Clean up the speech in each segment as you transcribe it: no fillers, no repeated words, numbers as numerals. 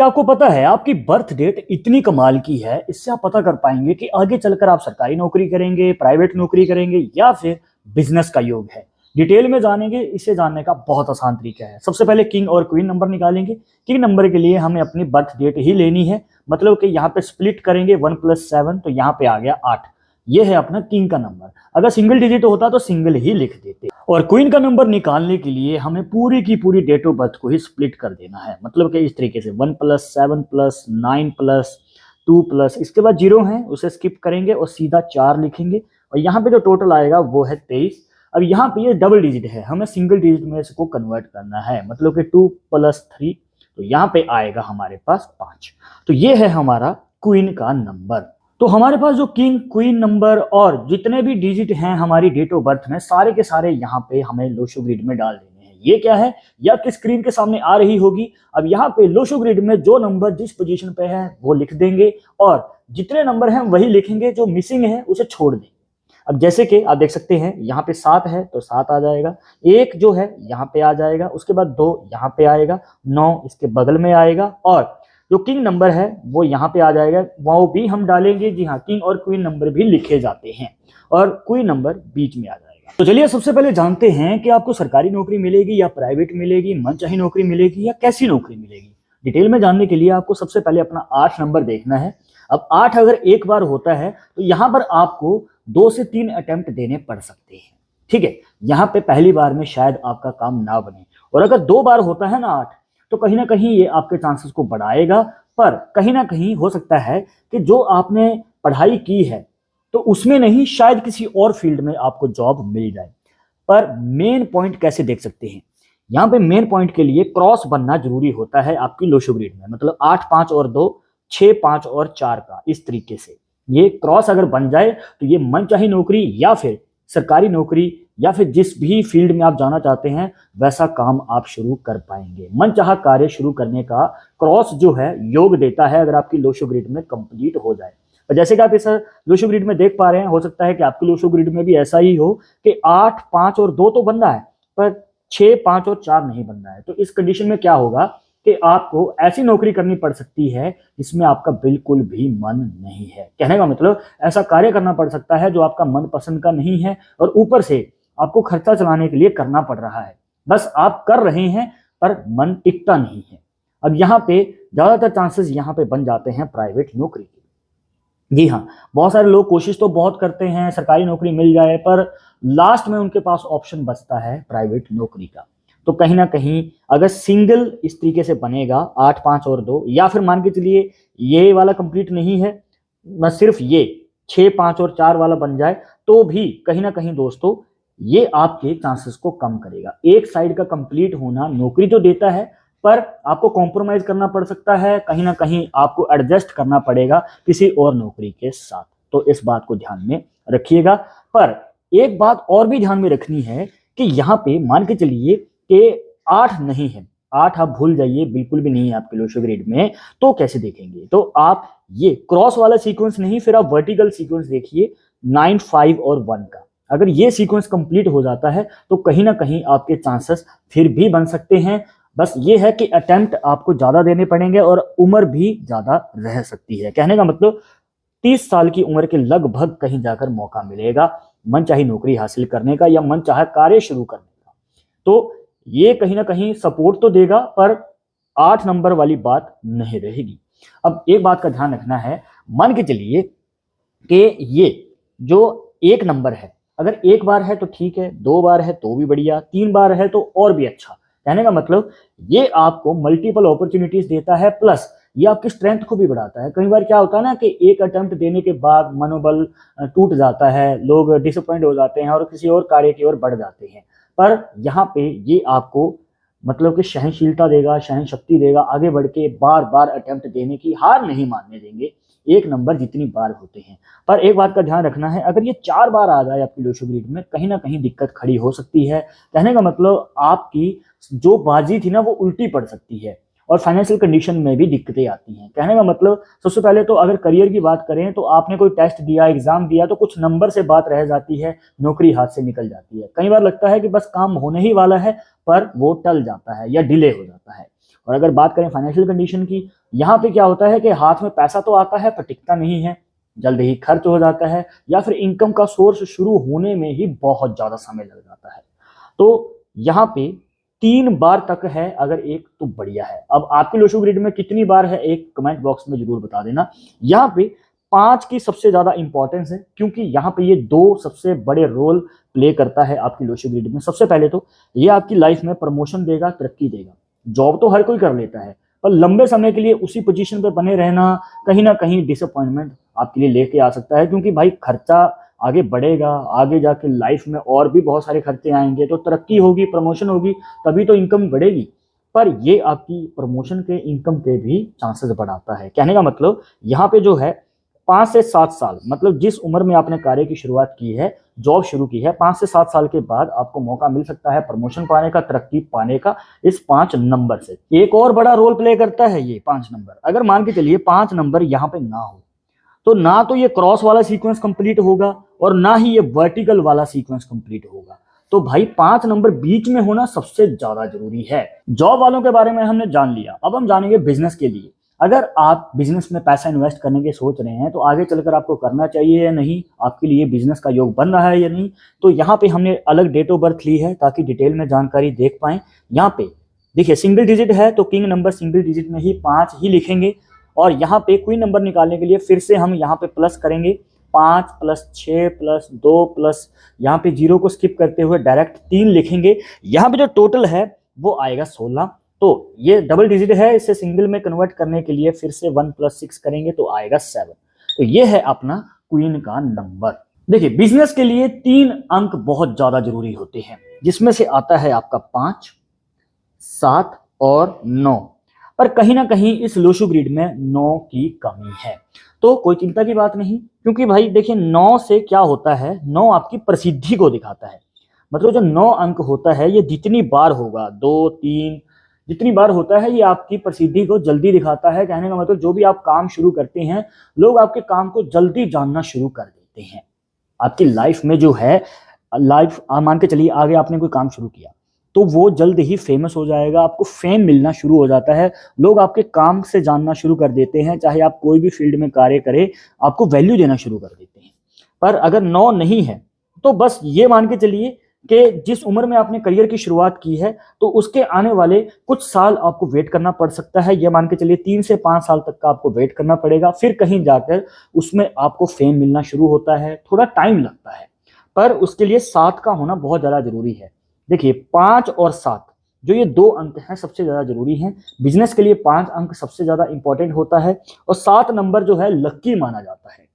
क्या आपको पता है आपकी बर्थ डेट इतनी कमाल की है, इससे आप पता कर पाएंगे कि आगे चलकर आप सरकारी नौकरी करेंगे, प्राइवेट नौकरी करेंगे या फिर बिजनेस का योग है। डिटेल में जानेंगे, इसे जानने का बहुत आसान तरीका है। सबसे पहले किंग और क्वीन नंबर निकालेंगे। किंग नंबर के लिए हमें अपनी बर्थ डेट ही लेनी है, मतलब कि यहाँ पे स्प्लिट करेंगे 1 + 7, तो यहाँ पे आ गया 8। ये है अपना किंग का नंबर। अगर सिंगल डिजिट होता तो सिंगल ही लिख देते। और क्वीन का नंबर निकालने के लिए हमें पूरी की पूरी डेट ऑफ बर्थ को ही स्प्लिट कर देना है, मतलब कि इस तरीके से 1 + 7 + 9 + 2 इसके बाद 0 है उसे स्किप करेंगे और सीधा 4 लिखेंगे। और यहाँ पे जो टोटल आएगा वो है 23। अब यहाँ पे ये डबल डिजिट है, हमें सिंगल डिजिट में इसको कन्वर्ट करना है, मतलब कि 2 + 3, तो यहाँ पे आएगा हमारे पास 5। तो ये है हमारा क्वीन का नंबर। तो हमारे पास जो किंग क्वीन नंबर और जितने भी डिजिट हैं हमारी डेट ऑफ बर्थ में, सारे के सारे यहाँ पे हमें लोशो ग्रिड में डाल देने हैं। ये क्या है, ये आपकी स्क्रीन के सामने आ रही होगी। अब यहाँ पे लोशो ग्रिड में जो नंबर जिस पोजीशन पे है वो लिख देंगे और जितने नंबर हैं वही लिखेंगे, जो मिसिंग है उसे छोड़ देंगे। अब जैसे कि आप देख सकते हैं यहाँ पे 7 है तो 7 आ जाएगा, 1 जो है यहाँ पे आ जाएगा, उसके बाद 2 यहाँ पे आएगा, 9 इसके बगल में आएगा और जो किंग नंबर है वो यहाँ पे आ जाएगा, वो भी हम डालेंगे। जी हाँ, किंग और क्वीन नंबर भी लिखे जाते हैं और क्वीन नंबर बीच में आ जाएगा। तो चलिए सबसे पहले जानते हैं कि आपको सरकारी नौकरी मिलेगी या प्राइवेट मिलेगी, मनचाही नौकरी मिलेगी या कैसी नौकरी मिलेगी। डिटेल में जानने के लिए आपको सबसे पहले अपना 8 नंबर देखना है। अब 8 अगर एक बार होता है तो यहाँ पर आपको 2 से 3 अटेम्प्ट देने पड़ सकते हैं, ठीक है। यहाँ पे पहली बार में शायद आपका काम ना बने, और अगर 2 बार होता है ना 8, तो कहीं ना कहीं ये आपके चांसेस को बढ़ाएगा। पर कहीं ना कहीं हो सकता है कि जो आपने पढ़ाई की है तो उसमें नहीं, शायद किसी और फील्ड में आपको जॉब मिल जाए। पर मेन पॉइंट कैसे देख सकते हैं, यहाँ पे मेन पॉइंट के लिए क्रॉस बनना जरूरी होता है आपकी लोशो ग्रिड में, मतलब 8 5 और 2, 6 5 और 4 का इस तरीके से ये क्रॉस अगर बन जाए तो ये मनचाही नौकरी या फिर सरकारी नौकरी या फिर जिस भी फील्ड में आप जाना चाहते हैं वैसा काम आप शुरू कर पाएंगे। मनचाहा कार्य शुरू करने का क्रॉस जो है योग देता है अगर आपकी लोशो ग्रिड में कंप्लीट हो जाए। और जैसे कि आप इस लोशो ग्रिड में देख पा रहे हैं, हो सकता है कि आपकी लोशो ग्रिड में भी ऐसा ही हो कि 8 5 और 2 तो बन रहा है पर 6 5 और 4 नहीं बन रहा है। तो इस कंडीशन में क्या होगा कि आपको ऐसी नौकरी करनी पड़ सकती है जिसमें आपका बिल्कुल भी मन नहीं है। कहने का मतलब ऐसा कार्य करना पड़ सकता है जो आपका मन पसंद का नहीं है और ऊपर से आपको खर्चा चलाने के लिए करना पड़ रहा है। बस आप कर रहे हैं पर मन टिकता नहीं है। अब यहाँ पे ज्यादातर चांसेस यहाँ पे बन जाते हैं प्राइवेट नौकरी के। जी हाँ, बहुत सारे लोग कोशिश तो बहुत करते हैं सरकारी नौकरी मिल जाए, पर लास्ट में उनके पास ऑप्शन बचता है प्राइवेट नौकरी का। तो कहीं ना कहीं अगर सिंगल इस तरीके से बनेगा 8 5 और 2, या फिर मान के चलिए ये वाला कंप्लीट नहीं है, बस सिर्फ ये 6 5 और 4 वाला बन जाए, तो भी कहीं ना कहीं दोस्तों ये आपके चांसेस को कम करेगा। एक साइड का कंप्लीट होना नौकरी तो देता है, पर आपको कॉम्प्रोमाइज करना पड़ सकता है, कहीं ना कहीं आपको एडजस्ट करना पड़ेगा किसी और नौकरी के साथ। तो इस बात को ध्यान में रखिएगा। पर एक बात और भी ध्यान में रखनी है कि यहाँ पे मान के चलिए कि 8 नहीं है, 8 आप भूल जाइए, बिल्कुल भी नहीं है आपके लोशो ग्रिड में, तो कैसे देखेंगे? तो आप ये क्रॉस वाला सीक्वेंस नहीं, फिर आप वर्टिकल सीक्वेंस देखिए 9 5 और 1 का। अगर ये सीक्वेंस कंप्लीट हो जाता है तो कहीं ना कहीं आपके चांसेस फिर भी बन सकते हैं। बस ये है कि अटेम्प्ट आपको ज्यादा देने पड़ेंगे और उम्र भी ज्यादा रह सकती है। कहने का मतलब 30 साल की उम्र के लगभग कहीं जाकर मौका मिलेगा मनचाही नौकरी हासिल करने का या मनचाहा कार्य शुरू करने का। तो ये कहीं ना कहीं सपोर्ट तो देगा, पर 8 नंबर वाली बात नहीं रहेगी। अब एक बात का ध्यान रखना है, मान के चलिए कि ये जो 1 नंबर है, अगर 1 बार है तो ठीक है, 2 बार है तो भी बढ़िया, 3 बार है तो और भी अच्छा। कहने का मतलब ये आपको मल्टीपल अपॉर्चुनिटीज देता है, प्लस ये आपकी स्ट्रेंथ को भी बढ़ाता है। कई बार क्या होता है ना कि एक अटेम्प्ट देने के बाद मनोबल टूट जाता है, लोग डिसअपॉइंट हो जाते हैं और किसी और कार्य की ओर बढ़ जाते हैं। पर यहाँ पे ये आपको मतलब कि सहनशीलता देगा, सहन शक्ति देगा, आगे बढ़ के बार बार अटेम्प्ट देने की, हार नहीं मानने देंगे 1 नंबर जितनी बार होते हैं। पर एक बात का ध्यान रखना है, अगर ये 4 बार आ जाए आपकी लोशो ग्रिड में, कहीं ना कहीं दिक्कत खड़ी हो सकती है। कहने का मतलब आपकी जो बाजी थी ना वो उल्टी पड़ सकती है और फाइनेंशियल कंडीशन में भी दिक्कतें आती हैं। कहने का मतलब सबसे पहले तो अगर करियर की बात करें तो आपने कोई टेस्ट दिया, एग्जाम दिया, तो कुछ नंबर से बात रह जाती है, नौकरी हाथ से निकल जाती है। कई बार लगता है कि बस काम होने ही वाला है, पर वो टल जाता है या डिले हो जाता है। और अगर बात करें फाइनेंशियल कंडीशन की, यहाँ पे क्या होता है कि हाथ में पैसा तो आता है पर टिकता नहीं है, जल्द ही खर्च हो जाता है, या फिर इनकम का सोर्स शुरू होने में ही बहुत ज्यादा समय लग जाता है। तो यहाँ पे 3 बार तक है अगर एक तो बढ़िया है। अब आपके लोशो ग्रिड में कितनी बार है एक कमेंट बॉक्स में जरूर बता देना। यहाँ पे 5 की सबसे ज्यादा इंपॉर्टेंस है, क्योंकि यहाँ पे ये 2 सबसे बड़े रोल प्ले करता है आपकी लोशो ग्रिड में। सबसे पहले तो ये आपकी लाइफ में प्रमोशन देगा, तरक्की देगा। जॉब तो हर कोई कर लेता है, पर लंबे समय के लिए उसी पोजीशन पे बने रहना कहीं ना कहीं डिसअपॉइंटमेंट आपके लिए लेके आ सकता है, क्योंकि भाई खर्चा आगे बढ़ेगा, आगे जाके लाइफ में और भी बहुत सारे खर्चे आएंगे, तो तरक्की होगी, प्रमोशन होगी, तभी तो इनकम बढ़ेगी। पर ये आपकी प्रमोशन के, इनकम के भी चांसेस बढ़ाता है। कहने का मतलब यहाँ पे जो है 5 से 7 साल, मतलब जिस उम्र में आपने कार्य की शुरुआत की है, जॉब शुरू की है, 5 से 7 साल के बाद आपको मौका मिल सकता है प्रमोशन पाने का, तरक्की पाने का, इस 5 नंबर से। एक और बड़ा रोल प्ले करता है ये 5 नंबर। अगर मान के चलिए 5 नंबर यहाँ पे ना हो, तो ना तो ये क्रॉस वाला सीक्वेंस कंप्लीट होगा और ना ही ये वर्टिकल वाला सीक्वेंस कंप्लीट होगा। तो भाई 5 नंबर बीच में होना सबसे ज्यादा जरूरी है। जॉब वालों के बारे में हमने जान लिया, अब हम जानेंगे बिजनेस के लिए। अगर आप बिजनेस में पैसा इन्वेस्ट करने के सोच रहे हैं, तो आगे चलकर आपको करना चाहिए या नहीं, आपके लिए बिजनेस का योग बन रहा है या नहीं, तो यहाँ पे हमने अलग डेट ऑफ बर्थ ली है ताकि डिटेल में जानकारी देख पाए। यहाँ पे देखिए सिंगल डिजिट है तो किंग नंबर सिंगल डिजिट में ही 5 ही लिखेंगे, और यहाँ पे क्वीन नंबर निकालने के लिए फिर से हम यहाँ पे प्लस करेंगे, 5 + 6 + 2 प्लस यहाँ पे 0 को स्किप करते हुए डायरेक्ट 3 लिखेंगे। यहाँ पे जो टोटल है वो आएगा 16। तो ये डबल डिजिट है, इसे सिंगल में कन्वर्ट करने के लिए फिर से 1 + 6 करेंगे तो आएगा 7। तो ये है अपना क्वीन का नंबर। देखिए बिजनेस के लिए 3 अंक बहुत ज्यादा जरूरी होते हैं, जिसमें से आता है आपका 5, 7 और 9। पर कहीं ना कहीं इस लोशो ग्रिड में 9 की कमी है, तो कोई चिंता की बात नहीं, क्योंकि भाई देखिए 9 से क्या होता है, 9 आपकी प्रसिद्धि को दिखाता है। मतलब जो 9 अंक होता है ये जितनी बार होगा, 2, 3 जितनी बार होता है, ये आपकी प्रसिद्धि को जल्दी दिखाता है। कहने का मतलब जो भी आप काम शुरू करते हैं, लोग आपके काम को जल्दी जानना शुरू कर देते हैं। आपकी लाइफ में जो है, लाइफ मान के चलिए आगे आपने कोई काम शुरू किया तो वो जल्द ही फेमस हो जाएगा, आपको फेम मिलना शुरू हो जाता है, लोग आपके काम से जानना शुरू कर देते हैं, चाहे आप कोई भी फील्ड में कार्य करें, आपको वैल्यू देना शुरू कर देते हैं। पर अगर 9 नहीं है तो बस ये मान के चलिए कि जिस उम्र में आपने करियर की शुरुआत की है, तो उसके आने वाले कुछ साल आपको वेट करना पड़ सकता है। ये मान के चलिए 3 से 5 साल तक का आपको वेट करना पड़ेगा, फिर कहीं जाकर उसमें आपको फेम मिलना शुरू होता है। थोड़ा टाइम लगता है, पर उसके लिए 7 का होना बहुत ज़्यादा जरूरी है। देखिए 5 और 7 जो ये 2 अंक हैं सबसे ज़्यादा जरूरी हैं। बिजनेस के लिए 5 अंक सबसे ज़्यादा इंपॉर्टेंट होता है, और 7 नंबर जो है लक्की माना जाता है।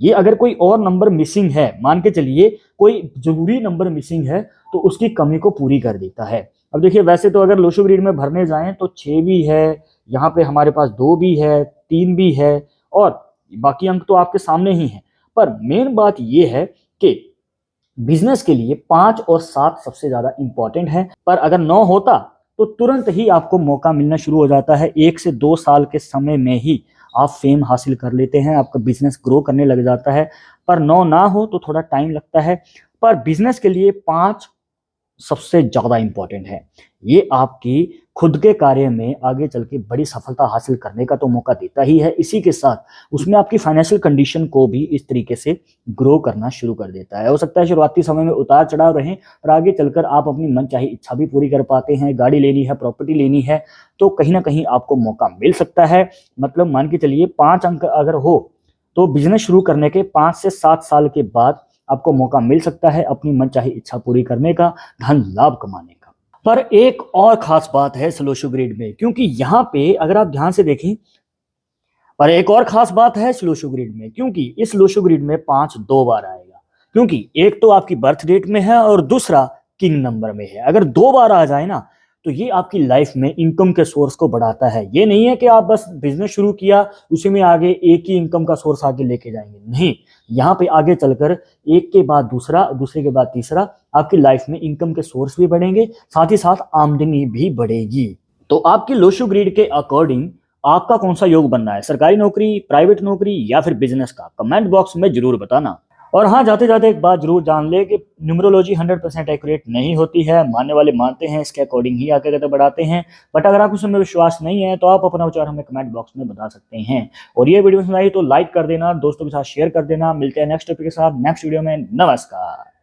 ये अगर कोई और नंबर मिसिंग है, मान के चलिए कोई जरूरी नंबर मिसिंग है, तो उसकी कमी को पूरी कर देता है। अब देखिए वैसे तो अगर लोशो ग्रिड में भरने जाएं तो 6 भी है, यहाँ पे हमारे पास 2 भी है, 3 भी है, और बाकी अंक तो आपके सामने ही हैं। पर मेन बात ये है कि बिजनेस के लिए 5 और 7 सबसे ज्यादा इंपॉर्टेंट है। पर अगर 9 होता तो तुरंत ही आपको मौका मिलना शुरू हो जाता है। 1 से 2 साल के समय में ही आप फेम हासिल कर लेते हैं, आपका बिजनेस ग्रो करने लग जाता है। पर 9 ना हो तो थोड़ा टाइम लगता है। पर बिजनेस के लिए 5 सबसे ज्यादा इंपॉर्टेंट है। ये आपकी खुद के कार्य में आगे चल के बड़ी सफलता हासिल करने का तो मौका देता ही है, इसी के साथ उसमें आपकी फाइनेंशियल कंडीशन को भी इस तरीके से ग्रो करना शुरू कर देता है। हो सकता है शुरुआती समय में उतार चढ़ाव रहे, पर आगे चलकर आप अपनी मनचाही इच्छा भी पूरी कर पाते हैं। गाड़ी लेनी है, प्रॉपर्टी लेनी है, तो कहीं ना कहीं आपको मौका मिल सकता है। मतलब मान के चलिए 5 अंक अगर हो तो बिजनेस शुरू करने के 5 से 7 साल के बाद आपको मौका मिल सकता है अपनी मनचाही इच्छा पूरी करने का, धन लाभ कमाने का। पर एक और खास बात है इस लोशो ग्रिड में, क्योंकि यहाँ पे अगर आप ध्यान से देखें, पर एक और खास बात है इस लोशो ग्रिड में, क्योंकि इस लोशो ग्रिड में 5 2 बार आएगा, क्योंकि एक तो आपकी बर्थ डेट में है और दूसरा किंग नंबर में है। अगर 2 बार आ जाए ना तो ये आपकी लाइफ में इनकम के सोर्स को बढ़ाता है। ये नहीं है कि आप बस बिजनेस शुरू किया उसी में आगे एक ही इनकम का सोर्स आगे लेके जाएंगे, नहीं। यहाँ पे आगे चलकर एक के बाद दूसरा, दूसरे के बाद तीसरा, आपकी लाइफ में इनकम के सोर्स भी बढ़ेंगे, साथ ही साथ आमदनी भी बढ़ेगी। तो आपकी लोशो ग्रिड के अकॉर्डिंग आपका कौन सा योग बनना है, सरकारी नौकरी, प्राइवेट नौकरी या फिर बिजनेस का, कमेंट बॉक्स में जरूर बताना। और हाँ, जाते जाते एक बात जरूर जान ले कि न्यूमरोलॉजी 100% एक्यूरेट नहीं होती है। मानने वाले मानते हैं, इसके अकॉर्डिंग ही आगे आगे बढ़ाते हैं। बट अगर आपको इसमें विश्वास नहीं है तो आप अपना विचार हमें कमेंट बॉक्स में बता सकते हैं। और ये वीडियो पसंद आई तो लाइक कर देना, दोस्तों के साथ शेयर कर देना। मिलते हैं नेक्स्ट टॉपिक के साथ नेक्स्ट वीडियो में। नमस्कार।